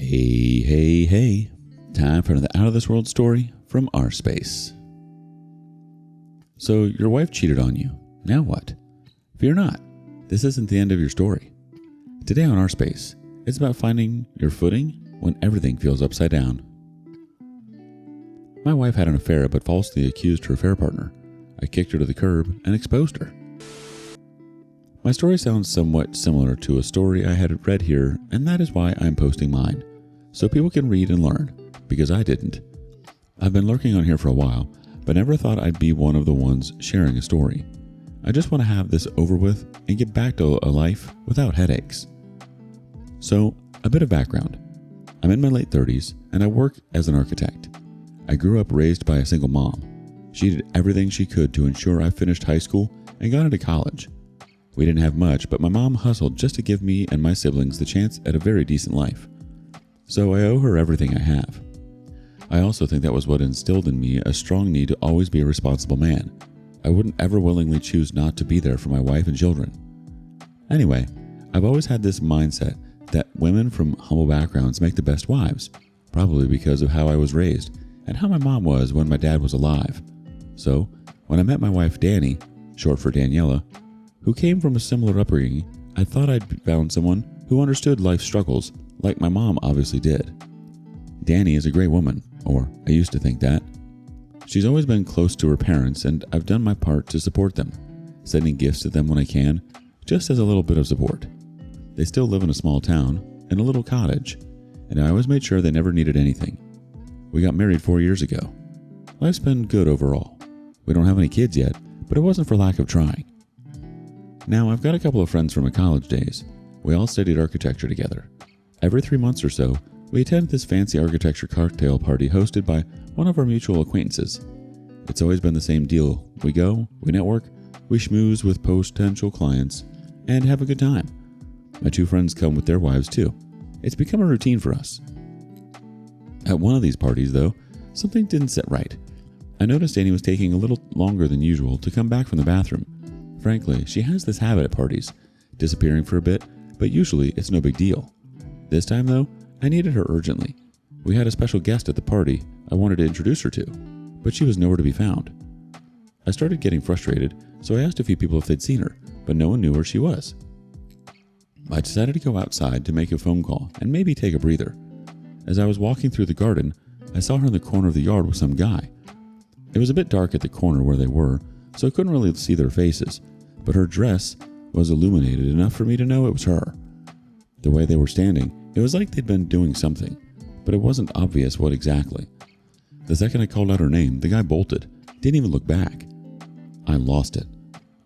Hey, hey, hey. Time for another Out of This World story from rSpace. So, your wife cheated on you. Now what? Fear not. This isn't the end of your story. Today on rSpace, it's about finding your footing when everything feels upside down. My wife had an affair but falsely accused her affair partner. I kicked her to the curb and exposed her. My story sounds somewhat similar to a story I had read here, and that is why I'm posting mine, so people can read and learn, because I didn't. I've been lurking on here for a while, but never thought I'd be one of the ones sharing a story. I just want to have this over with and get back to a life without headaches. So, a bit of background. I'm in my late 30s, and I work as an architect. I grew up raised by a single mom. She did everything she could to ensure I finished high school and got into college. We didn't have much, but my mom hustled just to give me and my siblings the chance at a very decent life. So I owe her everything I have. I also think that was what instilled in me a strong need to always be a responsible man. I wouldn't ever willingly choose not to be there for my wife and children. Anyway, I've always had this mindset that women from humble backgrounds make the best wives, probably because of how I was raised and how my mom was when my dad was alive. So, when I met my wife Danny, short for Daniela, who came from a similar upbringing, I thought I'd found someone who understood life's struggles, like my mom obviously did. Danny is a great woman, or I used to think that. She's always been close to her parents, and I've done my part to support them, sending gifts to them when I can, just as a little bit of support. They still live in a small town, in a little cottage, and I always made sure they never needed anything. We got married 4 years ago. Life's been good overall. We don't have any kids yet, but it wasn't for lack of trying. Now, I've got a couple of friends from my college days. We all studied architecture together. Every 3 months or so, we attend this fancy architecture cocktail party hosted by one of our mutual acquaintances. It's always been the same deal. We go, we network, we schmooze with potential clients, and have a good time. My two friends come with their wives too. It's become a routine for us. At one of these parties, though, something didn't sit right. I noticed Annie was taking a little longer than usual to come back from the bathroom. Frankly, she has this habit at parties, disappearing for a bit, but usually it's no big deal. This time though, I needed her urgently. We had a special guest at the party I wanted to introduce her to, but she was nowhere to be found. I started getting frustrated, so I asked a few people if they'd seen her, but no one knew where she was. I decided to go outside to make a phone call and maybe take a breather. As I was walking through the garden, I saw her in the corner of the yard with some guy. It was a bit dark at the corner where they were, so I couldn't really see their faces, but her dress was illuminated enough for me to know it was her. The way they were standing, it was like they'd been doing something, but it wasn't obvious what exactly. The second I called out her name, the guy bolted, didn't even look back. I lost it.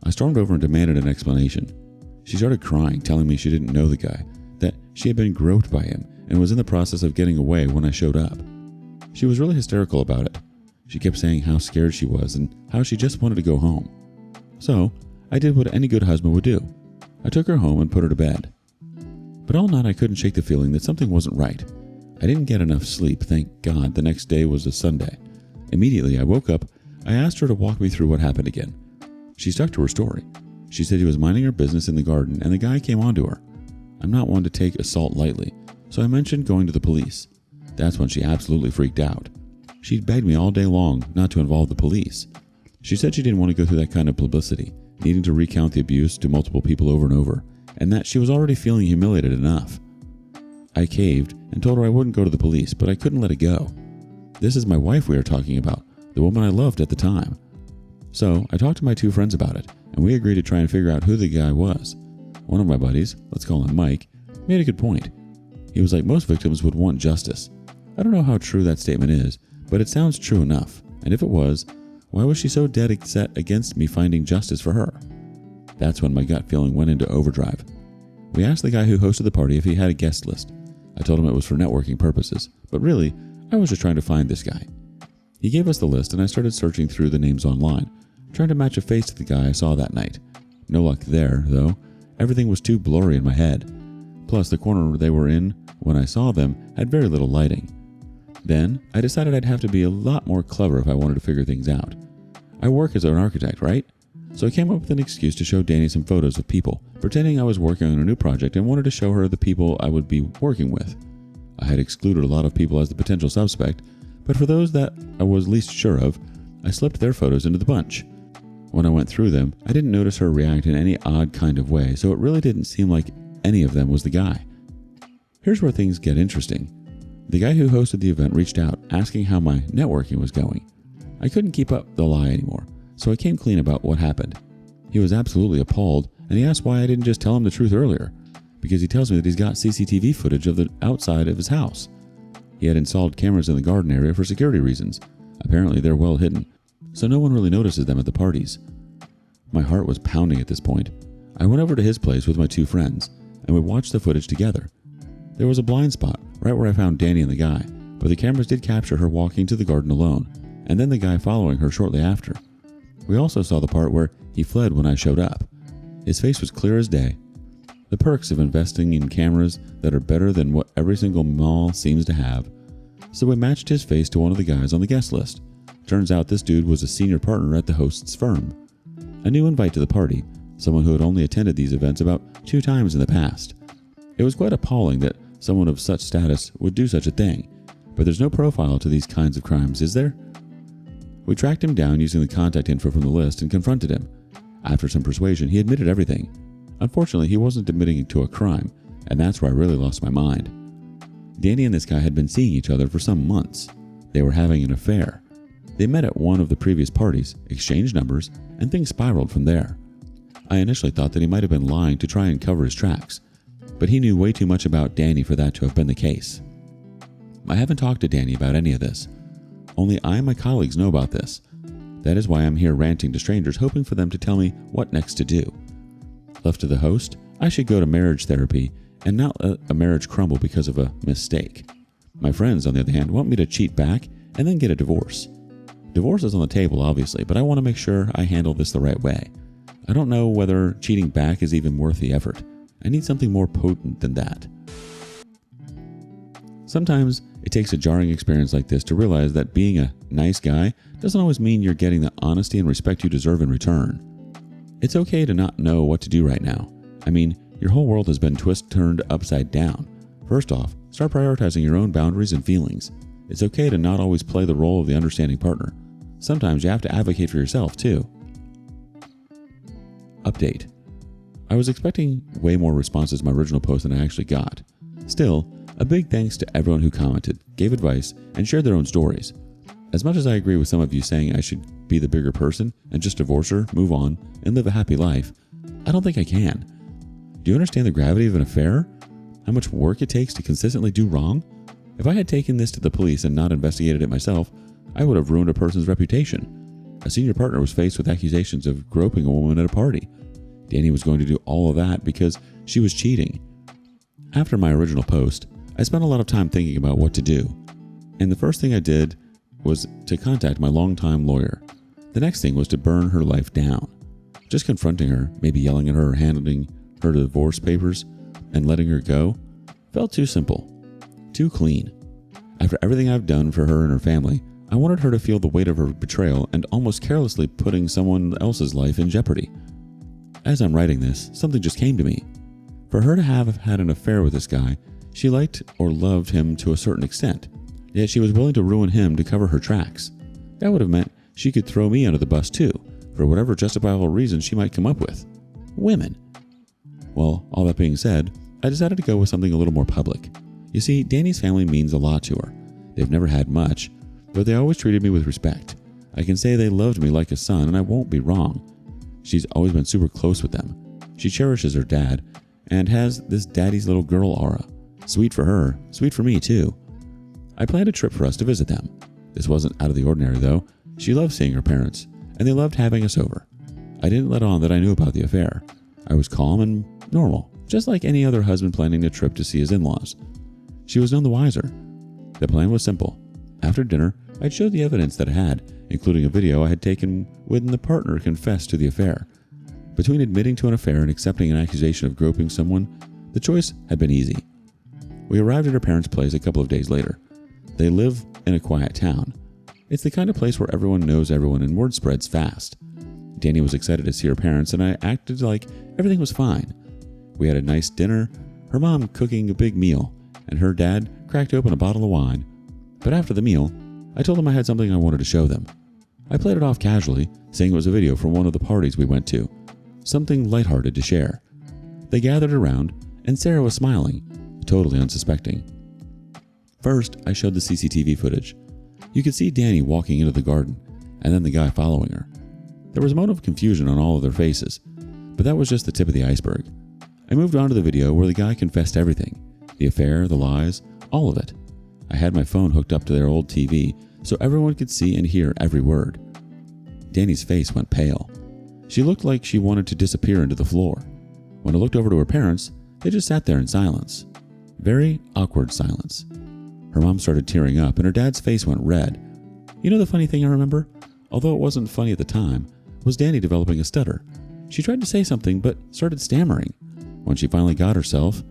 I stormed over and demanded an explanation. She started crying, telling me she didn't know the guy, that she had been groped by him and was in the process of getting away when I showed up. She was really hysterical about it. She kept saying how scared she was and how she just wanted to go home. So, I did what any good husband would do. I took her home and put her to bed. But all night I couldn't shake the feeling that something wasn't right. I didn't get enough sleep, thank God the next day was a Sunday. Immediately I woke up, I asked her to walk me through what happened again. She stuck to her story. She said she was minding her business in the garden and the guy came onto her. I'm not one to take assault lightly, so I mentioned going to the police. That's when she absolutely freaked out. She'd begged me all day long not to involve the police. She said she didn't want to go through that kind of publicity, needing to recount the abuse to multiple people over and over, and that she was already feeling humiliated enough. I caved and told her I wouldn't go to the police, but I couldn't let it go. This is my wife we are talking about, the woman I loved at the time. So I talked to my two friends about it, and we agreed to try and figure out who the guy was. One of my buddies, let's call him Mike, made a good point. He was like most victims would want justice. I don't know how true that statement is, but it sounds true enough, and if it was, why was she so dead set against me finding justice for her? That's when my gut feeling went into overdrive. We asked the guy who hosted the party if he had a guest list. I told him it was for networking purposes, but really, I was just trying to find this guy. He gave us the list and I started searching through the names online, trying to match a face to the guy I saw that night. No luck there, though. Everything was too blurry in my head. Plus, the corner they were in when I saw them had very little lighting. Then, I decided I'd have to be a lot more clever if I wanted to figure things out. I work as an architect, right? So I came up with an excuse to show Danny some photos of people, pretending I was working on a new project and wanted to show her the people I would be working with. I had excluded a lot of people as the potential suspect, but for those that I was least sure of, I slipped their photos into the bunch. When I went through them, I didn't notice her react in any odd kind of way, so it really didn't seem like any of them was the guy. Here's where things get interesting. The guy who hosted the event reached out, asking how my networking was going. I couldn't keep up the lie anymore, so I came clean about what happened. He was absolutely appalled, and he asked why I didn't just tell him the truth earlier, because he tells me that he's got CCTV footage of the outside of his house. He had installed cameras in the garden area for security reasons. Apparently they're well hidden, so no one really notices them at the parties. My heart was pounding at this point. I went over to his place with my two friends, and we watched the footage together. There was a blind spot right where I found Danny and the guy, but the cameras did capture her walking to the garden alone, and then the guy following her shortly after. We also saw the part where he fled when I showed up. His face was clear as day. The perks of investing in cameras that are better than what every single mall seems to have. So we matched his face to one of the guys on the guest list. Turns out this dude was a senior partner at the host's firm. A new invite to the party, someone who had only attended these events about 2 times in the past. It was quite appalling that someone of such status would do such a thing, but there's no profile to these kinds of crimes, is there? We tracked him down using the contact info from the list and confronted him. After some persuasion, he admitted everything. Unfortunately, he wasn't admitting to a crime, and that's where I really lost my mind. Danny and this guy had been seeing each other for some months. They were having an affair. They met at one of the previous parties, exchanged numbers, and things spiraled from there. I initially thought that he might have been lying to try and cover his tracks, but he knew way too much about Danny for that to have been the case. I haven't talked to Danny about any of this. Only I and my colleagues know about this. That is why I'm here ranting to strangers, hoping for them to tell me what next to do. Left to the host, I should go to marriage therapy and not let a marriage crumble because of a mistake. My friends, on the other hand, want me to cheat back and then get a divorce. Divorce is on the table, obviously, but I want to make sure I handle this the right way. I don't know whether cheating back is even worth the effort. I need something more potent than that. Sometimes it takes a jarring experience like this to realize that being a nice guy doesn't always mean you're getting the honesty and respect you deserve in return. It's okay to not know what to do right now. I mean, your whole world has been turned upside down. First off, start prioritizing your own boundaries and feelings. It's okay to not always play the role of the understanding partner. Sometimes you have to advocate for yourself too. Update. I was expecting way more responses to my original post than I actually got. Still, a big thanks to everyone who commented, gave advice, and shared their own stories. As much as I agree with some of you saying I should be the bigger person and just divorce her, move on, and live a happy life, I don't think I can. Do you understand the gravity of an affair? How much work it takes to consistently do wrong? If I had taken this to the police and not investigated it myself, I would have ruined a person's reputation. A senior partner was faced with accusations of groping a woman at a party. Danny was going to do all of that because she was cheating. After my original post, I spent a lot of time thinking about what to do. And the first thing I did was to contact my longtime lawyer. The next thing was to burn her life down. Just confronting her, maybe yelling at her or handing her the divorce papers and letting her go, felt too simple, too clean. After everything I've done for her and her family, I wanted her to feel the weight of her betrayal and almost carelessly putting someone else's life in jeopardy. As I'm writing this, something just came to me. For her to have had an affair with this guy, she liked or loved him to a certain extent, yet she was willing to ruin him to cover her tracks. That would have meant she could throw me under the bus too, for whatever justifiable reason she might come up with. Women. Well, all that being said, I decided to go with something a little more public. You see, Danny's family means a lot to her. They've never had much, but they always treated me with respect. I can say they loved me like a son, and I won't be wrong. She's always been super close with them. She cherishes her dad, and has this daddy's little girl aura. Sweet for her, sweet for me too. I planned a trip for us to visit them. This wasn't out of the ordinary though. She loved seeing her parents, and they loved having us over. I didn't let on that I knew about the affair. I was calm and normal, just like any other husband planning a trip to see his in-laws. She was none the wiser. The plan was simple. After dinner, I'd show the evidence that I had, including a video I had taken when the partner confessed to the affair. Between admitting to an affair and accepting an accusation of groping someone, the choice had been easy. We arrived at her parents' place a couple of days later. They live in a quiet town. It's the kind of place where everyone knows everyone and word spreads fast. Danny was excited to see her parents, and I acted like everything was fine. We had a nice dinner, her mom cooking a big meal, and her dad cracked open a bottle of wine. But after the meal, I told them I had something I wanted to show them. I played it off casually, saying it was a video from one of the parties we went to, something lighthearted to share. They gathered around, and Sarah was smiling, totally unsuspecting. First, I showed the CCTV footage. You could see Danny walking into the garden, and then the guy following her. There was a moment of confusion on all of their faces, but that was just the tip of the iceberg. I moved on to the video where the guy confessed everything, the affair, the lies, all of it. I had my phone hooked up to their old TV so everyone could see and hear every word. Danny's face went pale. She looked like she wanted to disappear into the floor. When I looked over to her parents, they just sat there in silence. Very awkward silence. Her mom started tearing up and her dad's face went red. You know the funny thing I remember, although it wasn't funny at the time, was Danny developing a stutter. She tried to say something but started stammering. When she finally got herself,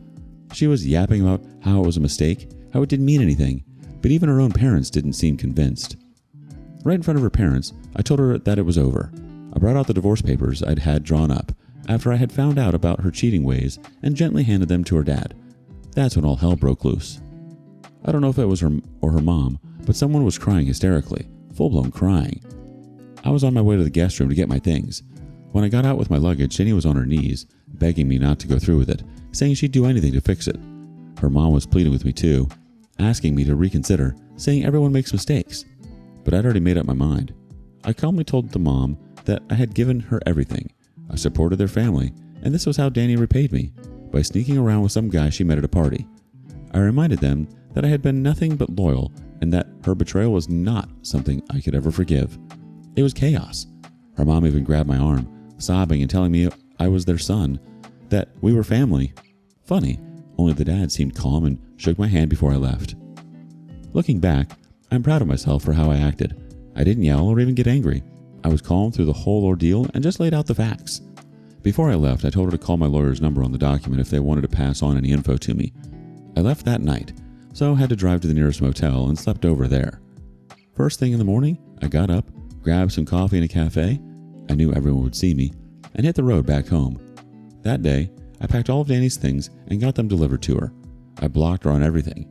she was yapping about how it was a mistake, how it didn't mean anything, but even her own parents didn't seem convinced. Right in front of her parents, I told her that it was over. I brought out the divorce papers I'd had drawn up after I had found out about her cheating ways and gently handed them to her dad. That's when all hell broke loose. I don't know if it was her or her mom, but someone was crying hysterically, full-blown crying. I was on my way to the guest room to get my things. When I got out with my luggage, Jenny was on her knees, begging me not to go through with it, saying she'd do anything to fix it. Her mom was pleading with me too, asking me to reconsider, saying everyone makes mistakes. But I'd already made up my mind. I calmly told the mom that I had given her everything. I supported their family, and this was how Danny repaid me, by sneaking around with some guy she met at a party. I reminded them that I had been nothing but loyal and that her betrayal was not something I could ever forgive. It was chaos. Her mom even grabbed my arm, sobbing and telling me I was their son, that we were family. Funny, only the dad seemed calm and shook my hand before I left. Looking back, I'm proud of myself for how I acted. I didn't yell or even get angry. I was calm through the whole ordeal and just laid out the facts. Before I left, I told her to call my lawyer's number on the document if they wanted to pass on any info to me. I left that night, so had to drive to the nearest motel and slept over there. First thing in the morning, I got up, grabbed some coffee in a cafe. I knew everyone would see me, and hit the road back home. That day, I packed all of Danny's things and got them delivered to her. I blocked her on everything.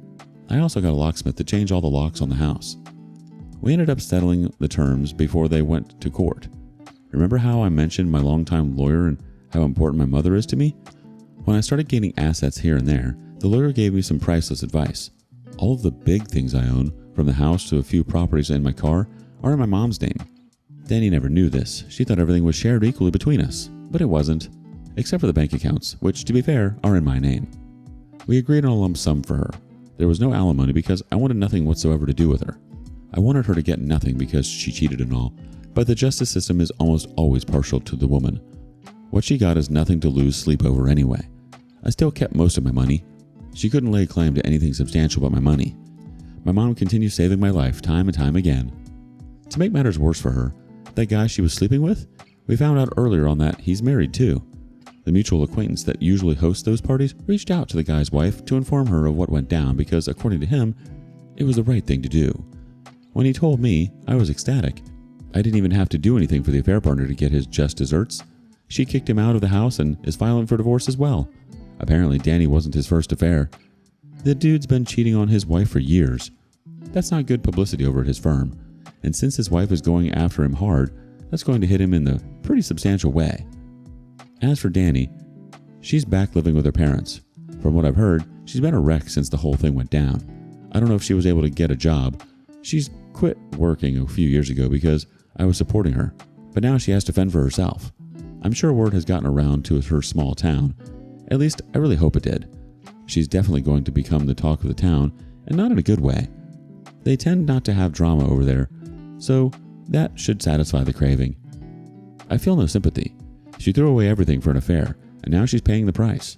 I also got a locksmith to change all the locks on the house. We ended up settling the terms before they went to court. Remember how I mentioned my longtime lawyer and how important my mother is to me? When I started gaining assets here and there, the lawyer gave me some priceless advice. All of the big things I own, from the house to a few properties in my car, are in my mom's name. Danny never knew this. She thought everything was shared equally between us, but it wasn't, except for the bank accounts, which, to be fair, are in my name. We agreed on a lump sum for her. There was no alimony because I wanted nothing whatsoever to do with her. I wanted her to get nothing because she cheated and all, but the justice system is almost always partial to the woman. What she got is nothing to lose sleep over anyway. I still kept most of my money. She couldn't lay claim to anything substantial but my money. My mom continued saving my life time and time again. To make matters worse for her, that guy she was sleeping with, we found out earlier on that he's married too. The mutual acquaintance that usually hosts those parties reached out to the guy's wife to inform her of what went down because, according to him, it was the right thing to do. When he told me, I was ecstatic. I didn't even have to do anything for the affair partner to get his just desserts. She kicked him out of the house and is filing for divorce as well. Apparently, Danny wasn't his first affair. The dude's been cheating on his wife for years. That's not good publicity over at his firm. And since his wife is going after him hard, that's going to hit him in a pretty substantial way. As for Danny, she's back living with her parents. From what I've heard, she's been a wreck since the whole thing went down. I don't know if she was able to get a job. She's quit working a few years ago because I was supporting her, but now she has to fend for herself. I'm sure word has gotten around to her small town. At least, I really hope it did. She's definitely going to become the talk of the town, and not in a good way. They tend not to have drama over there, so that should satisfy the craving. I feel no sympathy. She threw away everything for an affair, and now she's paying the price.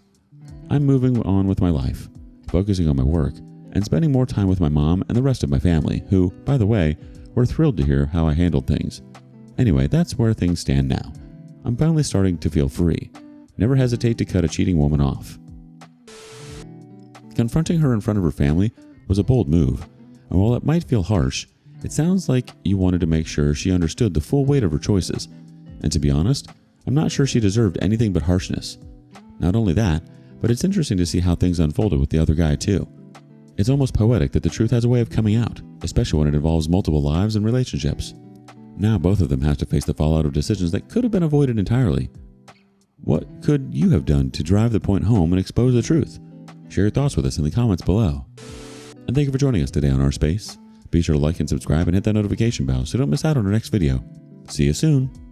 I'm moving on with my life, focusing on my work, and spending more time with my mom and the rest of my family, who, by the way, were thrilled to hear how I handled things. Anyway, that's where things stand now. I'm finally starting to feel free. Never hesitate to cut a cheating woman off. Confronting her in front of her family was a bold move, and while it might feel harsh, it sounds like you wanted to make sure she understood the full weight of her choices. And to be honest, I'm not sure she deserved anything but harshness. Not only that, but it's interesting to see how things unfolded with the other guy too. It's almost poetic that the truth has a way of coming out, especially when it involves multiple lives and relationships. Now both of them have to face the fallout of decisions that could have been avoided entirely. What could you have done to drive the point home and expose the truth? Share your thoughts with us in the comments below. And thank you for joining us today on rSpace. Be sure to like and subscribe and hit that notification bell so you don't miss out on our next video. See you soon.